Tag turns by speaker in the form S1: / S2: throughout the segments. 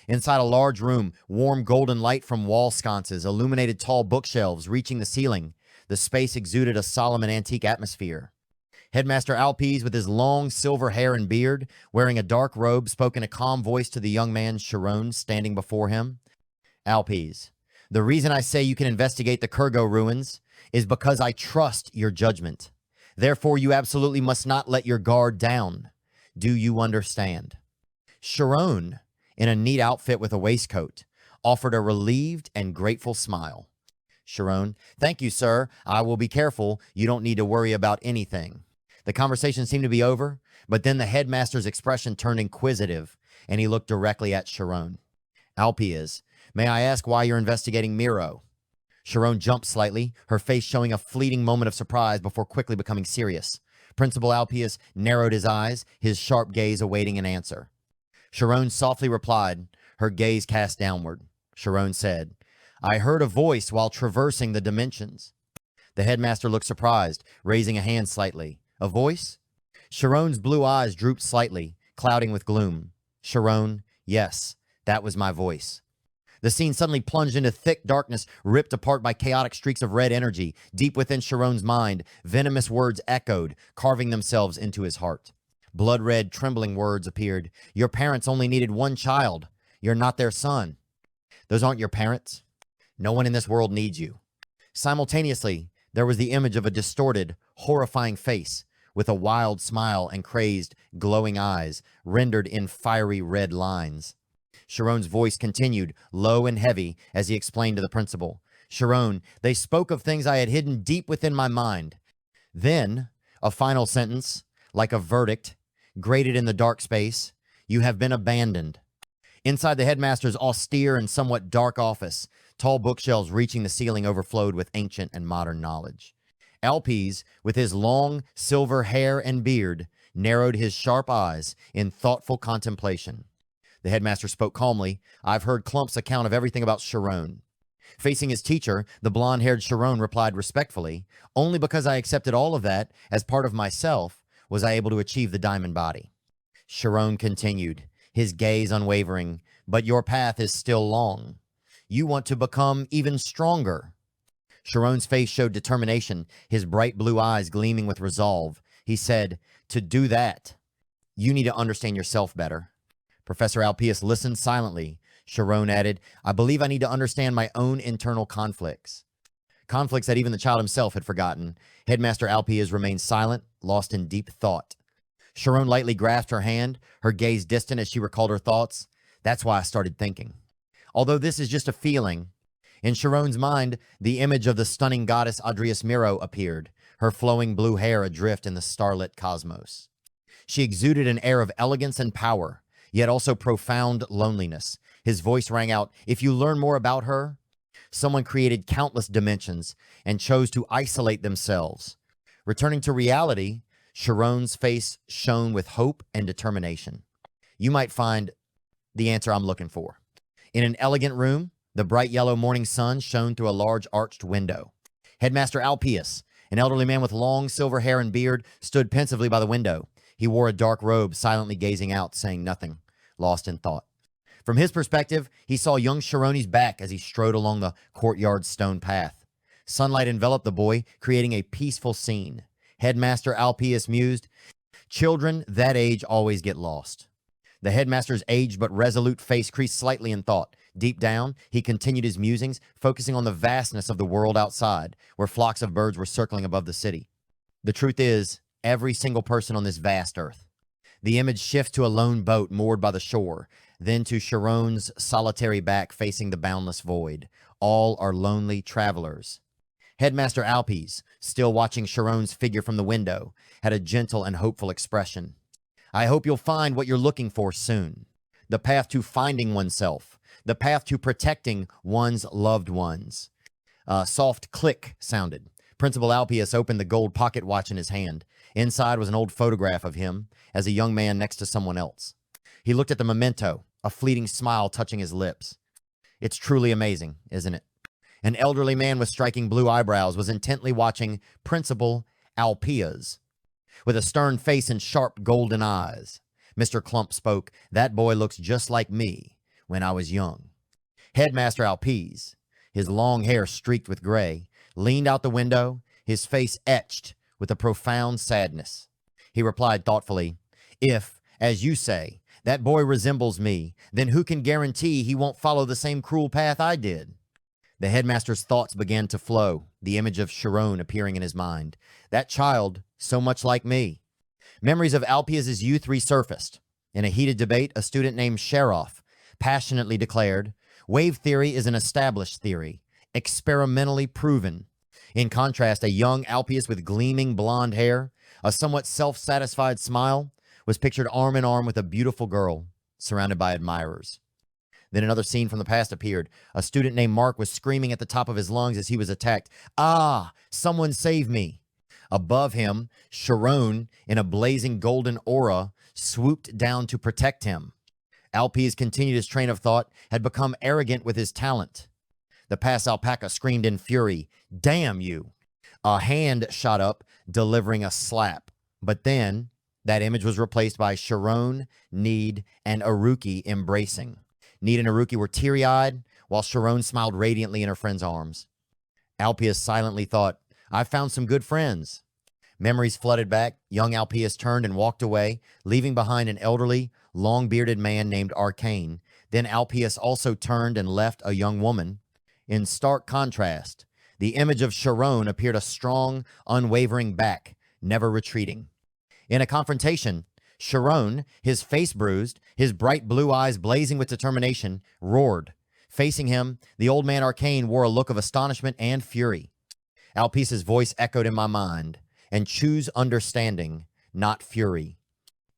S1: Inside a large room, warm golden light from wall sconces illuminated tall bookshelves reaching the ceiling. The space exuded a solemn and antique atmosphere. Headmaster Alpeas, with his long silver hair and beard, wearing a dark robe, spoke in a calm voice to the young man Shirone standing before him. Alpeas, the reason I say you can investigate the Kergo Ruins is because I trust your judgment. Therefore, you absolutely must not let your guard down. Do you understand? Shirone, in a neat outfit with a waistcoat, offered a relieved and grateful smile. Shirone, thank you, sir. I will be careful. You don't need to worry about anything. The conversation seemed to be over, but then the headmaster's expression turned inquisitive, and he looked directly at Shirone. Alpeas, may I ask why you're investigating Miro? Shirone jumped slightly, her face showing a fleeting moment of surprise before quickly becoming serious. Principal Alpeas narrowed his eyes, his sharp gaze awaiting an answer. Shirone softly replied, her gaze cast downward. Shirone said, I heard a voice while traversing the dimensions. The headmaster looked surprised, raising a hand slightly. A voice? Shirone's blue eyes drooped slightly, clouding with gloom. Shirone, yes, that was my voice. The scene suddenly plunged into thick darkness, ripped apart by chaotic streaks of red energy. Deep within Shirone's mind, venomous words echoed, carving themselves into his heart. Blood-red, trembling words appeared. Your parents only needed one child. You're not their son. Those aren't your parents. No one in this world needs you. Simultaneously, there was the image of a distorted, horrifying face, with a wild smile and crazed, glowing eyes, rendered in fiery red lines. Shirone's voice continued, low and heavy, as he explained to the principal. Shirone, they spoke of things I had hidden deep within my mind. Then, a final sentence, like a verdict, grated in the dark space. You have been abandoned. Inside the headmaster's austere and somewhat dark office, tall bookshelves reaching the ceiling overflowed with ancient and modern knowledge. Alpeas, with his long silver hair and beard, narrowed his sharp eyes in thoughtful contemplation. The headmaster spoke calmly. I've heard Clump's account of everything about Shirone. Facing his teacher, the blonde-haired Shirone replied respectfully, only because I accepted all of that as part of myself was I able to achieve the diamond body. Shirone continued, his gaze unwavering, but your path is still long. You want to become even stronger. Shirone's face showed determination, his bright blue eyes gleaming with resolve. He said, to do that, you need to understand yourself better. Professor Alpeas listened silently. Shirone added, I believe I need to understand my own internal conflicts. Conflicts that even the child himself had forgotten. Headmaster Alpeas remained silent, lost in deep thought. Shirone lightly grasped her hand, her gaze distant as she recalled her thoughts. That's why I started thinking. Although this is just a feeling, in Shirone's mind, the image of the stunning goddess Adrias Miro appeared, her flowing blue hair adrift in the starlit cosmos. She exuded an air of elegance and power, yet also profound loneliness. His voice rang out, if you learn more about her, someone created countless dimensions and chose to isolate themselves. Returning to reality, Shirone's face shone with hope and determination. You might find the answer I'm looking for. In an elegant room, the bright yellow morning sun shone through a large arched window. Headmaster Alpeas, an elderly man with long silver hair and beard, stood pensively by the window. He wore a dark robe, silently gazing out, saying nothing, lost in thought. From his perspective, he saw young Shirone's back as he strode along the courtyard's stone path. Sunlight enveloped the boy, creating a peaceful scene. Headmaster Alpeas mused, children that age always get lost. The headmaster's aged but resolute face creased slightly in thought. Deep down, he continued his musings, focusing on the vastness of the world outside, where flocks of birds were circling above the city. The truth is, every single person on this vast earth. The image shifts to a lone boat moored by the shore, then to Shirone's solitary back facing the boundless void. All are lonely travelers. Headmaster Alpeas, still watching Shirone's figure from the window, had a gentle and hopeful expression. I hope you'll find what you're looking for soon. The path to finding oneself. The path to protecting one's loved ones. A soft click sounded. Principal Alpeas opened the gold pocket watch in his hand. Inside was an old photograph of him as a young man next to someone else. He looked at the memento, a fleeting smile touching his lips. It's truly amazing, isn't it? An elderly man with striking blue eyebrows was intently watching Principal Alpeas. With a stern face and sharp golden eyes, Mr. Clump spoke, that boy looks just like me. when I was young. Headmaster Alpeas, his long hair streaked with gray, leaned out the window, his face etched with a profound sadness. He replied thoughtfully, "If, as you say, that boy resembles me, then who can guarantee he won't follow the same cruel path I did?" The headmaster's thoughts began to flow, the image of Shirone appearing in his mind. That child, so much like me. Memories of Alpeas' youth resurfaced. In a heated debate, a student named Sheroff passionately declared, "Wave theory is an established theory, experimentally proven." In contrast, a young Alpeas with gleaming blonde hair, a somewhat self-satisfied smile, was pictured arm in arm with a beautiful girl, surrounded by admirers. Then another scene from the past appeared. A student named Mark was screaming at the top of his lungs as he was attacked. "Ah, someone save me!" Above him, Shirone, in a blazing golden aura, swooped down to protect him. Alpeas continued his train of thought, had become arrogant with his talent. The past alpaca screamed in fury, "Damn you!" A hand shot up, delivering a slap. But then, that image was replaced by Shirone, Neid, and Eruki embracing. Neid and Eruki were teary-eyed, while Shirone smiled radiantly in her friend's arms. Alpeas silently thought, "I found some good friends." Memories flooded back. Young Alpeas turned and walked away, leaving behind an elderly, long-bearded man named Arcane. Then Alpeas also turned and left a young woman. In stark contrast, the image of Shirone appeared a strong, unwavering back, never retreating. In a confrontation, Shirone, his face bruised, his bright blue eyes blazing with determination, roared. Facing him, the old man Arcane wore a look of astonishment and fury. Alpeas' voice echoed in my mind, "And choose understanding, not fury."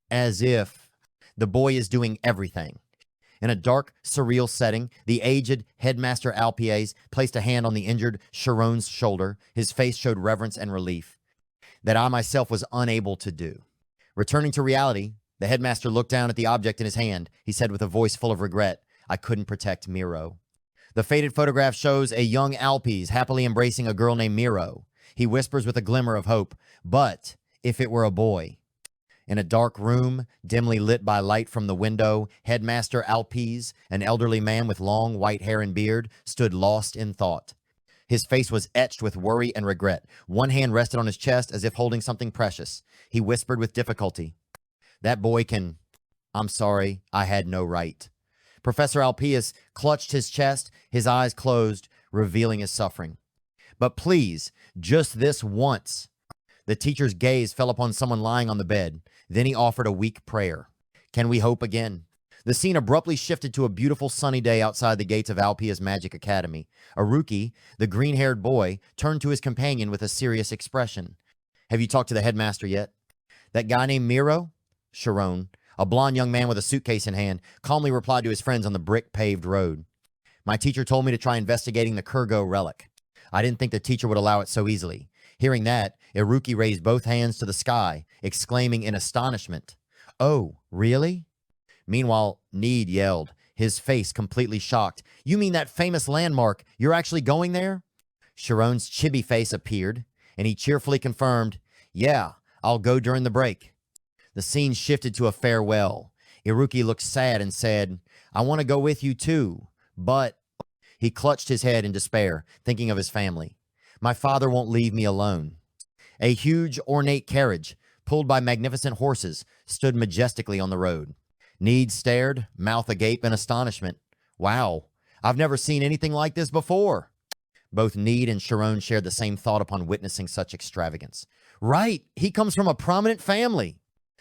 S1: As if the boy is doing everything. In a dark, surreal setting, the aged Headmaster Alpeas placed a hand on the injured Shirone's shoulder. His face showed reverence and relief that I myself was unable to do. Returning to reality, the headmaster looked down at the object in his hand. He said with a voice full of regret, "I couldn't protect Miro." The faded photograph shows a young Alpeas happily embracing a girl named Miro. He whispers with a glimmer of hope, "But if it were a boy?" In a dark room, dimly lit by light from the window, Headmaster Alpeas, an elderly man with long white hair and beard, stood lost in thought. His face was etched with worry and regret. One hand rested on his chest as if holding something precious. He whispered with difficulty, "That boy can... I'm sorry, I had no right." Professor Alpeas clutched his chest, his eyes closed, revealing his suffering. "But please, just this once." The teacher's gaze fell upon someone lying on the bed. Then he offered a weak prayer. "Can we hope again?" The scene abruptly shifted to a beautiful sunny day outside the gates of Alpeas Magic Academy. Eruki, the green-haired boy, turned to his companion with a serious expression. "Have you talked to the headmaster yet?" "That guy named Miro?" Shirone, a blond young man with a suitcase in hand, calmly replied to his friends on the brick-paved road. "My teacher told me to try investigating the Kergo relic. I didn't think the teacher would allow it so easily." Hearing that, Eruki raised both hands to the sky, exclaiming in astonishment, "Oh, really?" Meanwhile, Neid yelled, his face completely shocked. "You mean that famous landmark? You're actually going there?" Shirone's chibi face appeared, and he cheerfully confirmed, "Yeah, I'll go during the break." The scene shifted to a farewell. Eruki looked sad and said, "I want to go with you too, but..." He clutched his head in despair, thinking of his family. "My father won't leave me alone." A huge, ornate carriage, pulled by magnificent horses, stood majestically on the road. Neid stared, mouth agape in astonishment. "Wow, I've never seen anything like this before." Both Neid and Shirone shared the same thought upon witnessing such extravagance. "Right, he comes from a prominent family."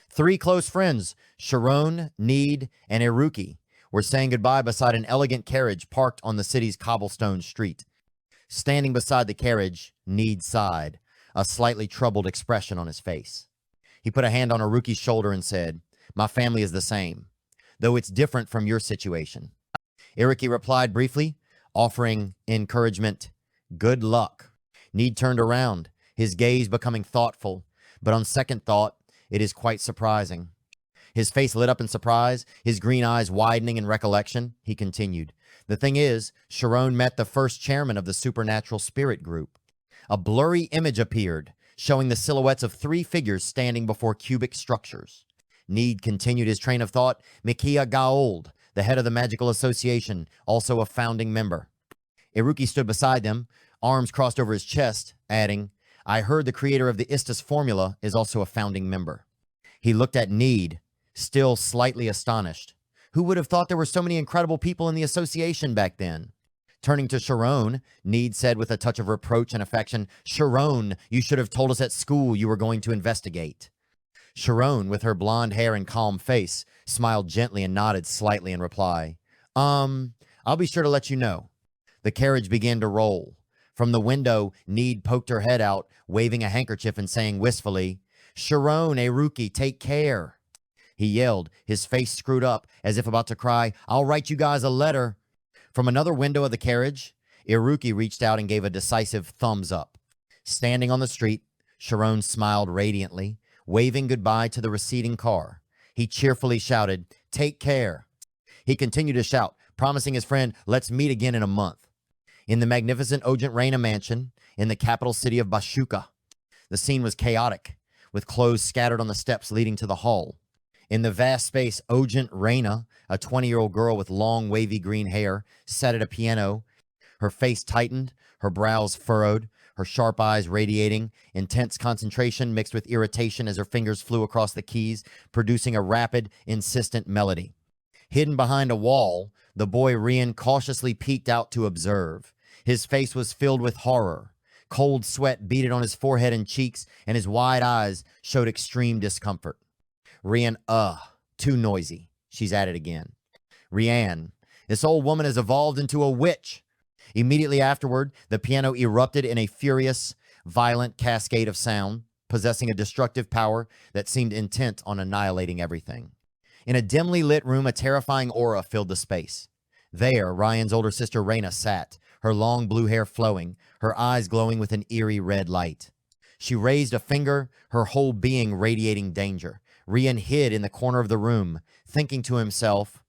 S1: Three close friends, Shirone, Neid, and Eruki, were saying goodbye beside an elegant carriage parked on the city's cobblestone street. Standing beside the carriage, Neid sighed, a slightly troubled expression on his face. He put a hand on Eruki's shoulder and said, "My family is the same, though it's different from your situation." Eruki replied briefly, offering encouragement, "Good luck." Neid turned around, his gaze becoming thoughtful, but on second thought, it is quite surprising. His face lit up in surprise, his green eyes widening in recollection. He continued, "The thing is, Shirone met the first chairman of the supernatural spirit group." A blurry image appeared, showing the silhouettes of three figures standing before cubic structures. Neid continued his train of thought. "Mikia Gaold, the head of the Magical Association, also a founding member. Eruki stood beside them, arms crossed over his chest, adding, I heard the creator of the Istus formula is also a founding member. He looked at Neid, still slightly astonished. Who would have thought there were so many incredible people in the association back then? Turning to Shirone, Neid said with a touch of reproach and affection, Shirone, you should have told us at school you were going to investigate. Shirone, with her blonde hair and calm face, smiled gently and nodded slightly in reply. I'll be sure to let you know. The carriage began to roll. From the window, Neid poked her head out, waving a handkerchief and saying wistfully, Shirone, Eruki, take care. He yelled, his face screwed up, as if about to cry, I'll write you guys a letter. From another window of the carriage, Eruki reached out and gave a decisive thumbs up. Standing on the street, Shirone smiled radiantly, waving goodbye to the receding car. He cheerfully shouted, take care. He continued to shout, promising his friend, let's meet again in a month. In the magnificent Ogent Reina mansion, in the capital city of Bashuka, the scene was chaotic, with clothes scattered on the steps leading to the hall. In the vast space, Ogent Reina, a 20-year-old girl with long, wavy green hair, sat at a piano, her face tightened, her brows furrowed, her sharp eyes radiating, intense concentration mixed with irritation as her fingers flew across the keys, producing a rapid, insistent melody. Hidden behind a wall, the boy Rian cautiously peeked out to observe. His face was filled with horror. Cold sweat beaded on his forehead and cheeks, and his wide eyes showed extreme discomfort. Rian, too noisy. She's at it again. Rian, this old woman has evolved into a witch. Immediately afterward, the piano erupted in a furious, violent cascade of sound, possessing a destructive power that seemed intent on annihilating everything. In a dimly lit room, a terrifying aura filled the space. There, Ryan's older sister Reina sat, her long blue hair flowing, her eyes glowing with an eerie red light. She raised a finger, her whole being radiating danger. Rian hid in the corner of the room, thinking to himself,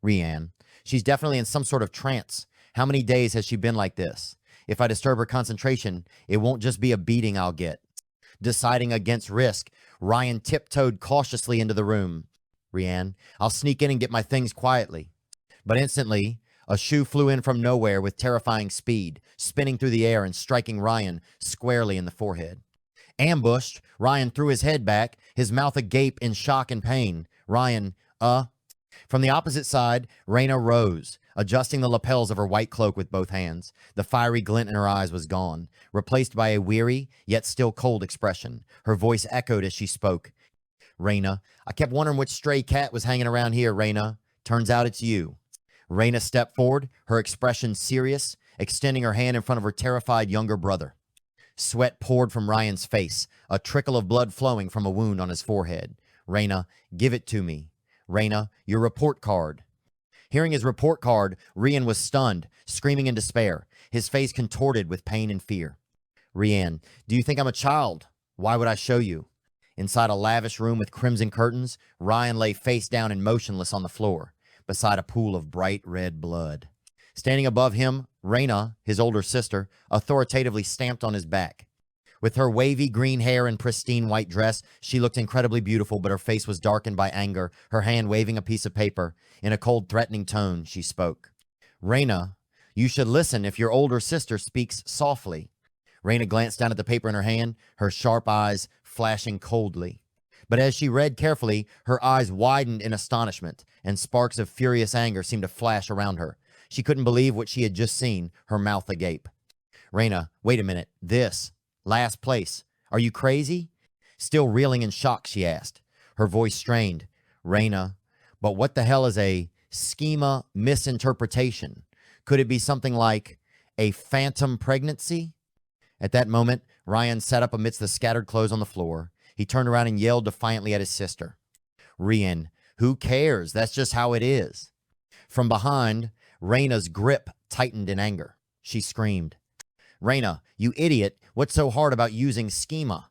S1: Rian, she's definitely in some sort of trance. How many days has she been like this? If I disturb her concentration, it won't just be a beating I'll get. Deciding against risk, Ryan tiptoed cautiously into the room. Rian, I'll sneak in and get my things quietly. But instantly, a shoe flew in from nowhere with terrifying speed, spinning through the air and striking Ryan squarely in the forehead. Ambushed, Ryan threw his head back, his mouth agape in shock and pain. Ryan, From the opposite side, Reina rose, adjusting the lapels of her white cloak with both hands. The fiery glint in her eyes was gone, replaced by a weary, yet still cold expression. Her voice echoed as she spoke. Reina, I kept wondering which stray cat was hanging around here, Reina. Turns out it's you. Reina stepped forward, her expression serious, extending her hand in front of her terrified younger brother. Sweat poured from Ryan's face, a trickle of blood flowing from a wound on his forehead. Reina, give it to me. Reina, your report card. Hearing his report card, Rian was stunned, screaming in despair, his face contorted with pain and fear. Rian, do you think I'm a child? Why would I show you? Inside a lavish room with crimson curtains, Ryan lay face down and motionless on the floor, beside a pool of bright red blood. Standing above him, Reina, his older sister, authoritatively stamped on his back. With her wavy green hair and pristine white dress, she looked incredibly beautiful, but her face was darkened by anger, her hand waving a piece of paper. In a cold, threatening tone, she spoke. Reina, you should listen if your older sister speaks softly. Reina glanced down at the paper in her hand, her sharp eyes flashing coldly. But as she read carefully, her eyes widened in astonishment, and sparks of furious anger seemed to flash around her. She couldn't believe what she had just seen, her mouth agape. Reina, wait a minute. This, last place. Are you crazy? Still reeling in shock, she asked. Her voice strained. Reina, but what the hell is a schema misinterpretation? Could it be something like a phantom pregnancy? At that moment, Ryan sat up amidst the scattered clothes on the floor. He turned around and yelled defiantly at his sister. Rian, who cares? That's just how it is. From behind, Reina's grip tightened in anger. She screamed. Reina, you idiot, what's so hard about using schema?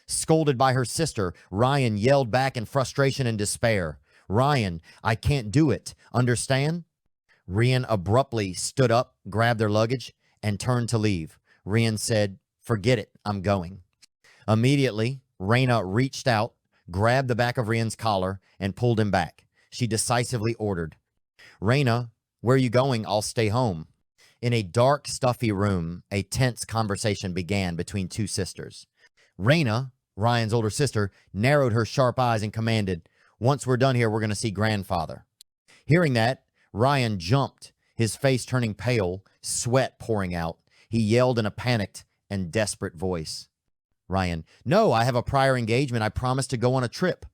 S1: Scolded by her sister, Ryan yelled back in frustration and despair. Ryan, I can't do it. Understand? Rian abruptly stood up, grabbed their luggage, and turned to leave. Rian said, forget it, I'm going. Immediately, Reina reached out, grabbed the back of Rian's collar, and pulled him back. She decisively ordered, Reina, where are you going? I'll stay home. In a dark, stuffy room, a tense conversation began between two sisters. Reina, Ryan's older sister, narrowed her sharp eyes and commanded, "Once we're done here, we're going to see grandfather." Hearing that, Ryan jumped, his face turning pale, sweat pouring out. He yelled in a panicked and desperate voice. Ryan, "No, I have a prior engagement. I promised to go on a trip."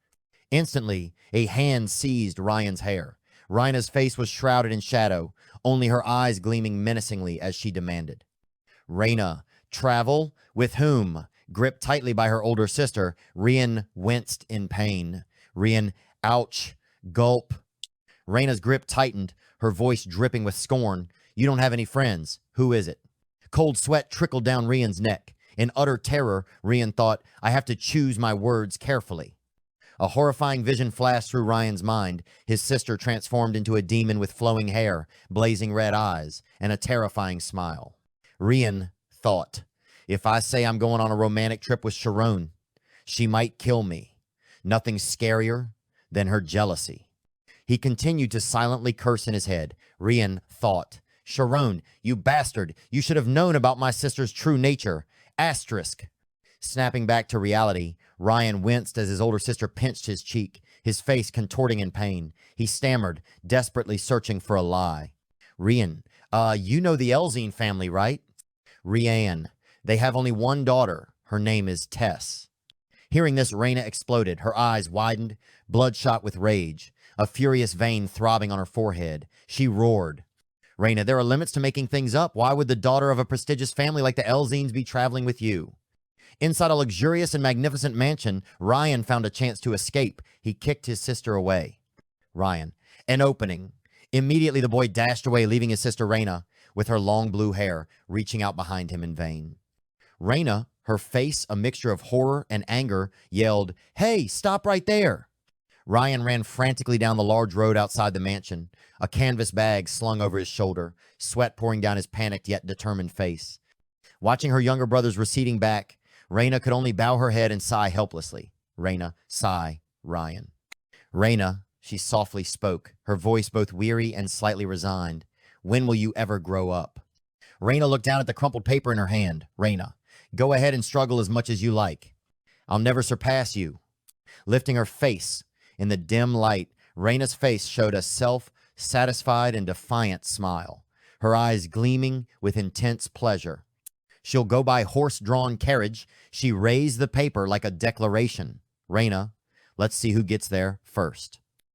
S1: Instantly, a hand seized Ryan's hair. Reina's face was shrouded in shadow, only her eyes gleaming menacingly as she demanded. Reina, travel? With whom? Gripped tightly by her older sister, Rian winced in pain. Rian, ouch, gulp. Reina's grip tightened, her voice dripping with scorn. "You don't have any friends. Who is it?" Cold sweat trickled down Rian's neck. In utter terror, Rian thought, "I have to choose my words carefully." A horrifying vision flashed through Ryan's mind, his sister transformed into a demon with flowing hair, blazing red eyes, and a terrifying smile. Rian thought, "If I say I'm going on a romantic trip with Shirone, she might kill me. Nothing scarier than her jealousy." He continued to silently curse in his head. Rian thought, "Shirone, you bastard, you should have known about my sister's true nature. Asterisk." Snapping back to reality, Ryan winced as his older sister pinched his cheek, his face contorting in pain. He stammered, desperately searching for a lie. "Rian, you know the Elzine family, right?" "Rian, they have only one daughter. Her name is Tess." Hearing this, Reina exploded. Her eyes widened, bloodshot with rage, a furious vein throbbing on her forehead. She roared. "Reina, there are limits to making things up. Why would the daughter of a prestigious family like the Elzines be traveling with you?" Inside a luxurious and magnificent mansion, Ryan found a chance to escape. He kicked his sister away. Ryan, an opening. Immediately the boy dashed away, leaving his sister Reina, with her long blue hair, reaching out behind him in vain. Reina, her face a mixture of horror and anger, yelled, "Hey, stop right there!" Ryan ran frantically down the large road outside the mansion, a canvas bag slung over his shoulder, sweat pouring down his panicked yet determined face. Watching her younger brothers receding back, Reina could only bow her head and sigh helplessly. Reina, sigh, Ryan. "Reina," she softly spoke, her voice both weary and slightly resigned. "When will you ever grow up?" Reina looked down at the crumpled paper in her hand. "Reina, go ahead and struggle as much as you like. I'll never surpass you." Lifting her face in the dim light, Reina's face showed a self-satisfied and defiant smile, her eyes gleaming with intense pleasure. "She'll go by horse-drawn carriage." She raised the paper like a declaration. "Reina, let's see who gets there first."